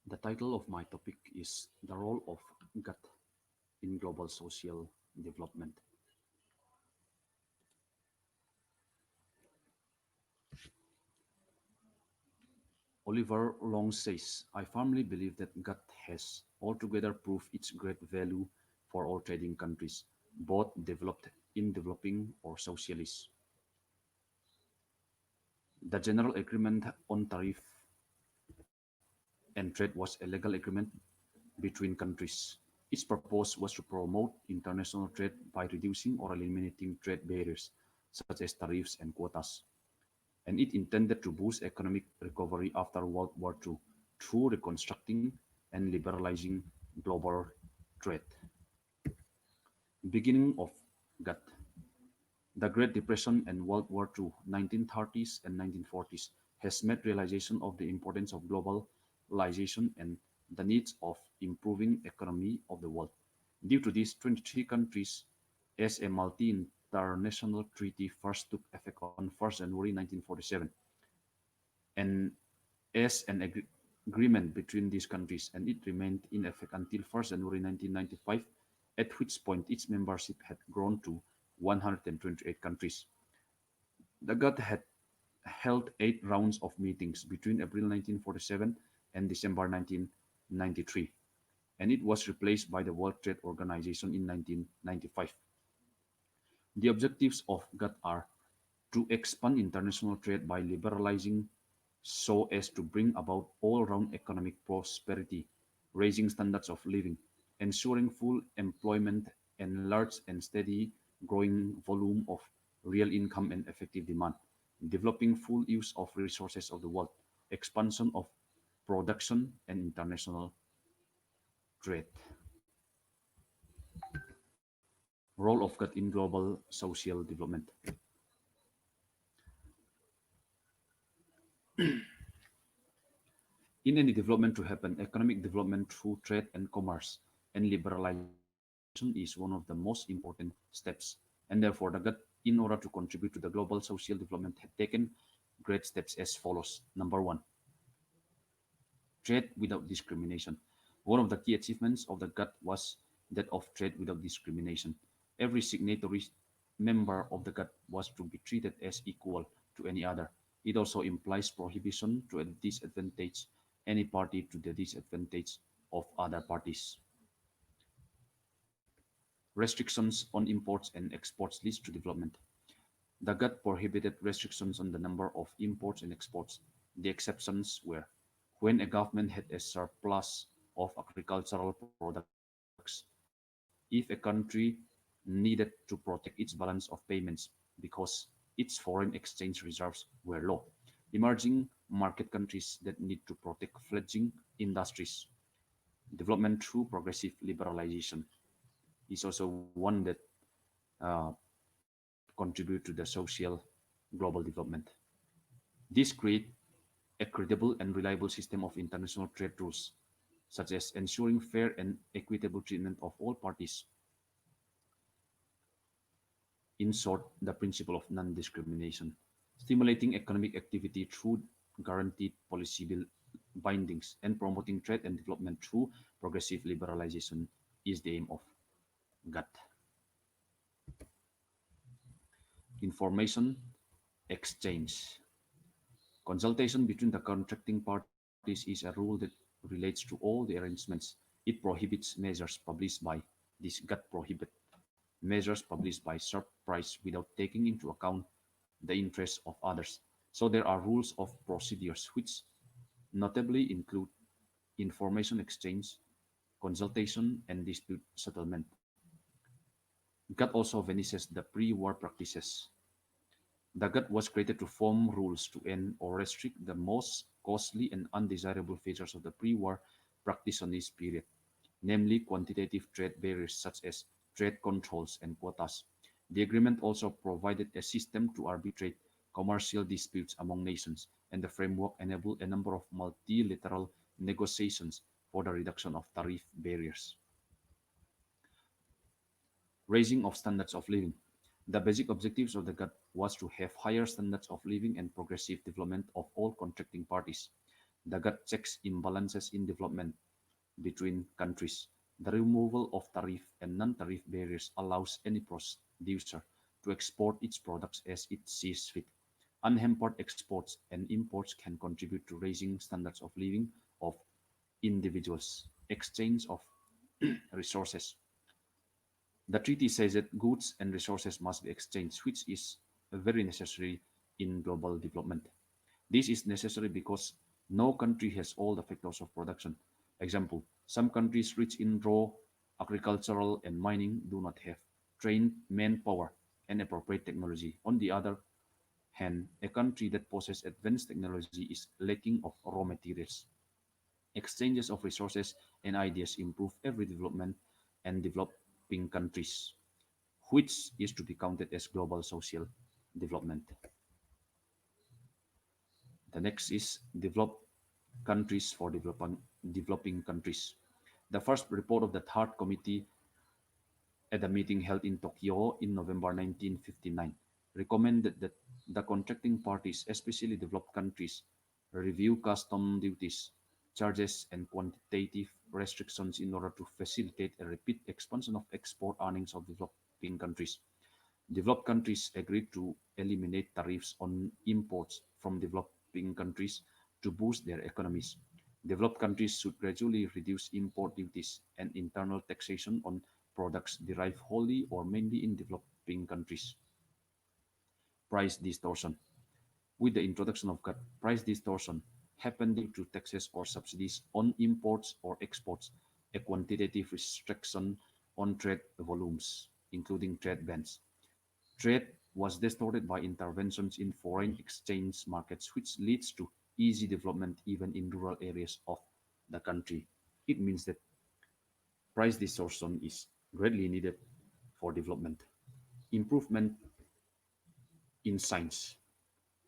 The title of my topic is The Role of GATT in Global Social Development. Oliver Long says, I firmly believe that GATT has altogether proved its great value for all trading countries, both developed, in developing, or socialist. The General Agreement on Tariff and Trade was a legal agreement between countries. Its purpose was to promote international trade by reducing or eliminating trade barriers such as tariffs and quotas, and it intended to boost economic recovery after World War II through reconstructing and liberalizing global trade. Beginning of GATT. The Great Depression and World War II, 1930s and 1940s, has made realization of the importance of globalization and the needs of improving economy of the world. Due to this, 23 countries, as a multi-international treaty first took effect on 1st January 1947, and as an agreement between these countries, and it remained in effect until 1st January 1995, at which point its membership had grown to 128 countries. The GATT had held 8 rounds of meetings between April 1947 and December 1993, and it was replaced by the World Trade Organization in 1995. The objectives of GATT are to expand international trade by liberalizing so as to bring about all-round economic prosperity, raising standards of living, ensuring full employment and large and steady growing volume of real income and effective demand, developing full use of resources of the world, expansion of production and international trade. Role of GATT in global social development. In any development to happen, economic development through trade and commerce and liberalization is one of the most important steps. And therefore, the GATT, in order to contribute to the global social development, had taken great steps as follows. Number one, trade without discrimination. One of the key achievements of the GATT was that of trade without discrimination. Every signatory member of the GATT was to be treated as equal to any other. It also implies prohibition to disadvantage any party to the disadvantage of other parties. Restrictions on imports and exports leads to development. The GATT prohibited restrictions on the number of imports and exports. The exceptions were when a government had a surplus of agricultural products, if a country needed to protect its balance of payments because its foreign exchange reserves were low. Emerging market countries that need to protect fledgling industries. Development through progressive liberalization is also one that uh, contribute to the social global development. This create a credible and reliable system of international trade rules, such as ensuring fair and equitable treatment of all parties. In short, the principle of non-discrimination, stimulating economic activity through guaranteed policy bindings, and promoting trade and development through progressive liberalization is the aim of GATT. Information exchange. Consultation between the contracting parties is a rule that relates to all the arrangements. It prohibits measures published by this GATT prohibit measures published by surprise without taking into account the interests of others. So there are rules of procedures which notably include information exchange, consultation, and dispute settlement. GATT also vanishes the pre-war practices. The GATT was created to form rules to end or restrict the most costly and undesirable features of the pre-war practitionist period, namely quantitative trade barriers such as trade controls and quotas. The agreement also provided a system to arbitrate commercial disputes among nations, and the framework enabled a number of multilateral negotiations for the reduction of tariff barriers. Raising of standards of living. The basic objectives of the GATT was to have higher standards of living and progressive development of all contracting parties. The GATT checks imbalances in development between countries. The removal of tariff and non-tariff barriers allows any producer to export its products as it sees fit. Unhampered exports and imports can contribute to raising standards of living of individuals. Exchange of resources. The treaty says that goods and resources must be exchanged, which is very necessary in global development. This is necessary because no country has all the factors of production. Example, some countries rich in raw, agricultural, and mining do not have trained manpower and appropriate technology. On the other hand, a country that possesses advanced technology is lacking of raw materials. Exchanges of resources and ideas improve every development and developing countries, which is to be counted as global social development. The next is develop countries for developing countries. The first report of the third committee at a meeting held in Tokyo in November 1959 recommended that the contracting parties, especially developed countries, review custom duties, charges, and quantitative restrictions in order to facilitate a rapid expansion of export earnings of developing countries. Developed countries agreed to eliminate tariffs on imports from developing countries to boost their economies. Developed countries should gradually reduce import duties and internal taxation on products derived wholly or mainly in developing countries. Price distortion. With the introduction of GATT, price distortion happened due to taxes or subsidies on imports or exports, a quantitative restriction on trade volumes, including trade bans. Trade was distorted by interventions in foreign exchange markets, which leads to easy development even in rural areas of the country. It means that price distortion is greatly needed for development. Improvement in science.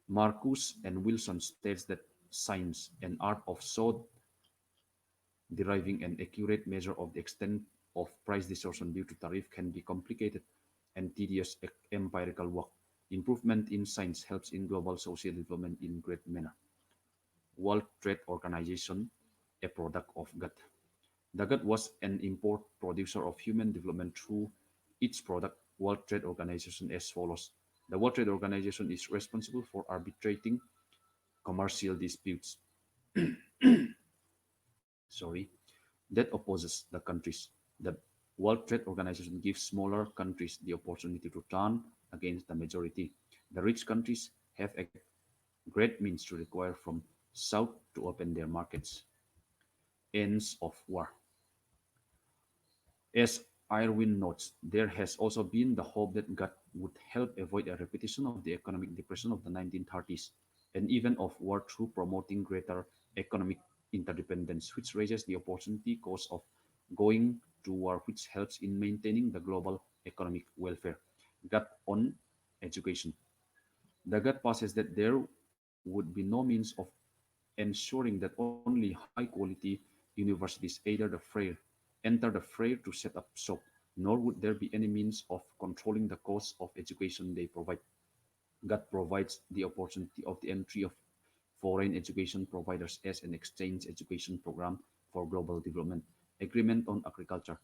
Marcus and Wilson states that science and art of so deriving an accurate measure of the extent of price distortion due to tariff can be complicated and tedious empirical work. Improvement in science helps in global social development in great manner. World Trade Organization, a product of GATT. The GATT was an import producer of human development through its product, World Trade Organization, as follows. The World Trade Organization is responsible for arbitrating commercial disputes, sorry, that opposes the countries. The World Trade Organization gives smaller countries the opportunity to turn against the majority. The rich countries have a great means to require from South to open their markets. Ends of war. As Irwin notes, there has also been the hope that GATT would help avoid a repetition of the economic depression of the 1930s and even of war through promoting greater economic interdependence, which raises the opportunity cost of going to war, which helps in maintaining the global economic welfare. GATT on education. The GATT passes that there would be no means of ensuring that only high-quality universities enter the fray to set up shop, nor would there be any means of controlling the cost of education they provide. GATT provides the opportunity of the entry of foreign education providers as an exchange education program for global development. Agreement on agriculture.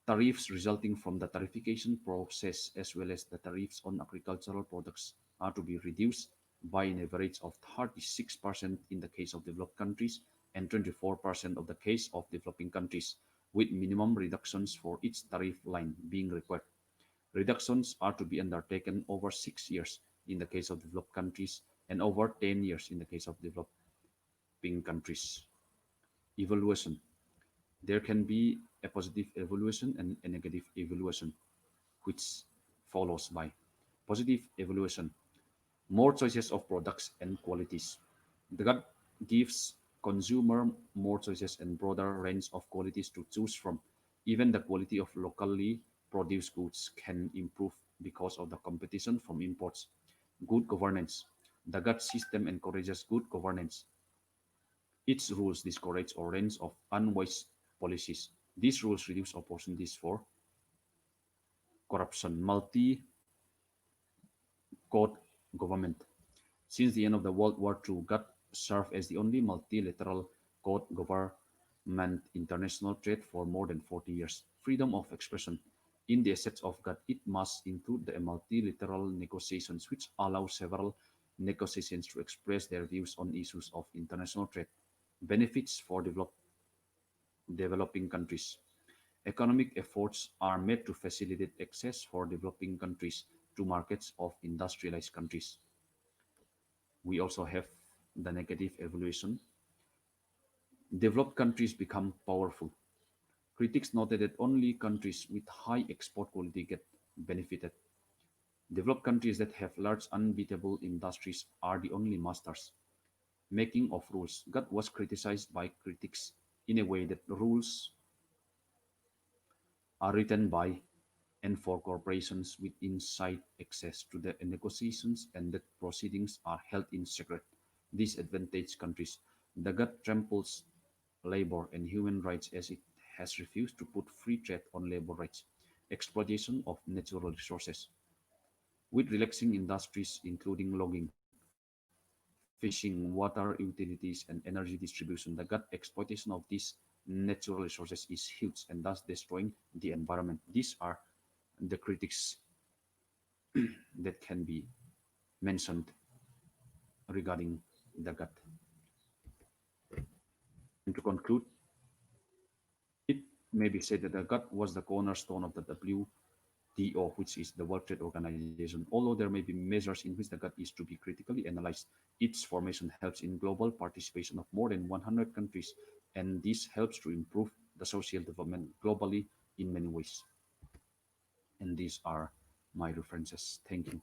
Tariffs resulting from the tariffication process as well as the tariffs on agricultural products are to be reduced by an average of 36% in the case of developed countries and 24% of the case of developing countries, with minimum reductions for each tariff line being required. Reductions are to be undertaken over 6 years in the case of developed countries and over 10 years in the case of developing countries. Evaluation. There can be a positive evaluation and a negative evaluation, which follows by positive evaluation, more choices of products and qualities. The GATT gives consumer more choices and broader range of qualities to choose from. Even the quality of locally produced goods can improve because of the competition from imports. Good governance. The GATT system encourages good governance. Its rules discourage a range of unwise policies. These rules reduce opportunities for corruption. Multi court government. Since the end of the World War II, GATT served as the only multilateral court government international trade for more than 40 years. Freedom of expression. In the assets of GATT, it must include the multilateral negotiations, which allow several negotiations to express their views on issues of international trade. Benefits for developing countries. Economic efforts are made to facilitate access for developing countries to markets of industrialized countries. We also have the negative evaluation. Developed countries become powerful. Critics noted that only countries with high export quality get benefited. Developed countries that have large unbeatable industries are the only masters. Making of rules. GATT was criticized by critics in a way that rules are written by and for corporations with inside access to the negotiations and that proceedings are held in secret. Disadvantaged countries. The GATT tramples labor and human rights as it has refused to put free trade on labor rights. Exploitation of natural resources. With relaxing industries including logging, fishing, water utilities, and energy distribution, the GATT exploitation of these natural resources is huge and thus destroying the environment. These are the critics that can be mentioned regarding the GATT. And to conclude, it may be said that the GATT was the cornerstone of the WTO, which is the World Trade Organization. Although there may be measures in which the GATT is to be critically analyzed, its formation helps in global participation of more than 100 countries, and this helps to improve the social development globally in many ways. And these are my references. Thank you.